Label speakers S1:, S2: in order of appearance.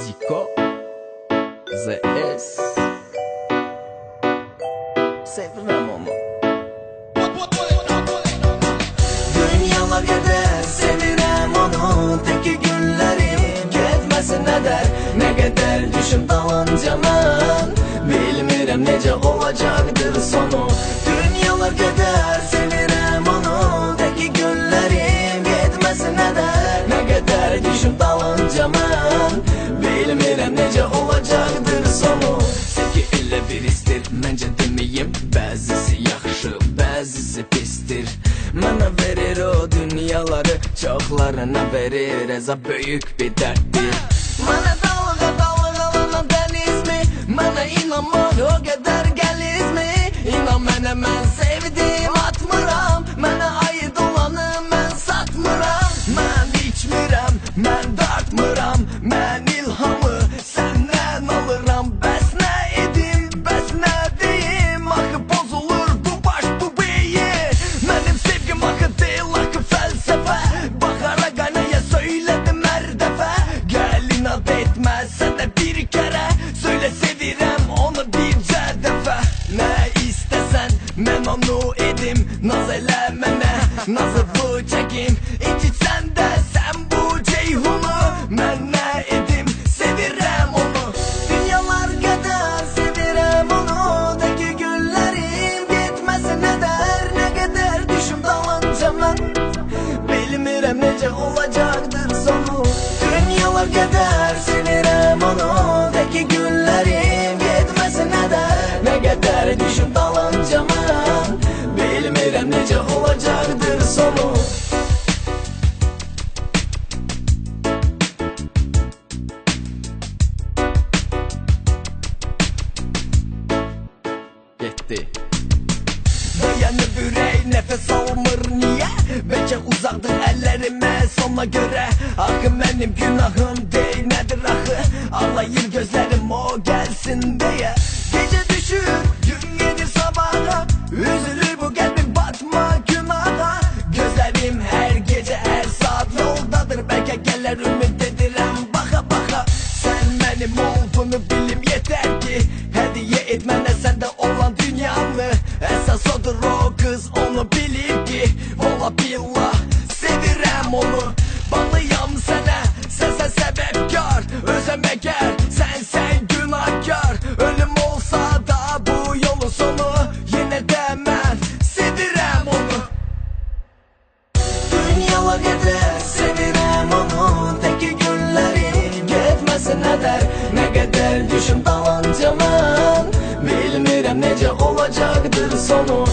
S1: Ziko ZS Sevirəm onu.
S2: Dünyalar gedər, sevirəm onu. Teki günlərim getməsin ədər. Nə qədər düşüm dalınca mən bilmirəm necə olacaqdır sonu. Dünyalar gedər, sevirəm onu. Teki günlərim getməsin ədər. Nə qədər düşüm dalınca mən bilmirəm necə olacaqdır sonu. Sevgi elə bir istir, məncə deməyim. Bəzisi yaxşı, bəzisi pistir. Mənə verir o dünyaları, çoxlarına verir əzab, böyük bir dərddir. Mənə dalga dalgalana dənizmi? Mənə inanmaq o qədər gəlizmi? İnan mənə, mən sevdim atmıram. Mənə aid olanı mən satmıram. Mən içmirəm, mən dartmıram. Mən ilhamı səndən alıram. Bəs nə edim, bəs nə deyim? Axı bozulur bu baş, bu beyin. Mənim sevgim axı deyil, axı fəlsəfə. Baxara qaynaya söylədim hər dəfə. Gəl inat etməsə də bir kərə söylə sevirəm onu bircə dəfə. Nə istəsən mən onu edim. Naz elə mənə, nazılı çəkim. İncitsən də sən bu ceyhunu. Mən nə edim, sevirəm onu. Dünyalar qədər sevirəm onu. Teki günlərim getməsin ədər. Nə qədər düşüm dalınca mən bilmirəm necə olacaqdır sonu. Dünyalar qədər sevirəm onu. Teki günlərim getməsin ədər. Nə qədər düşüm dalınca mən bilmirəm necə olacaqdır sonu.
S1: Getdi.
S2: Dayanıb ürək, nəfəs almır niyə? Bəlkə uzaqdır əllərimə sona görə. Axı mənim günahım deyil, nədir axı? Ağlayır gözlərim o gəlsin deyə. Gecə düşür, gün gedir sabaha. Üzülür bu qəlbim, batma günaha. Gözlərim hər gecə, hər saat yoldadır. Bəlkə gələr, ümid edirəm baxa baxa. Sən mənim olduğunu bilim yetər ki, hədiyyə et mənə səndə olan dünyanı. Əsas odur o qız, onu bilir ki, ola billah sevirəm onu. Bağlıyam sənə, sənsən səbəbkar. Özəm əgər, sənsən günahkar. Ölüm olsa da bu yolun sonu, yenə də mən sevirəm onu. Dünyalar gedər, sevirəm onu. Teki günlərim getməsin ədər. Nə qədər düşüm dalınca mən bilmirəm necə olacaqdır sonu.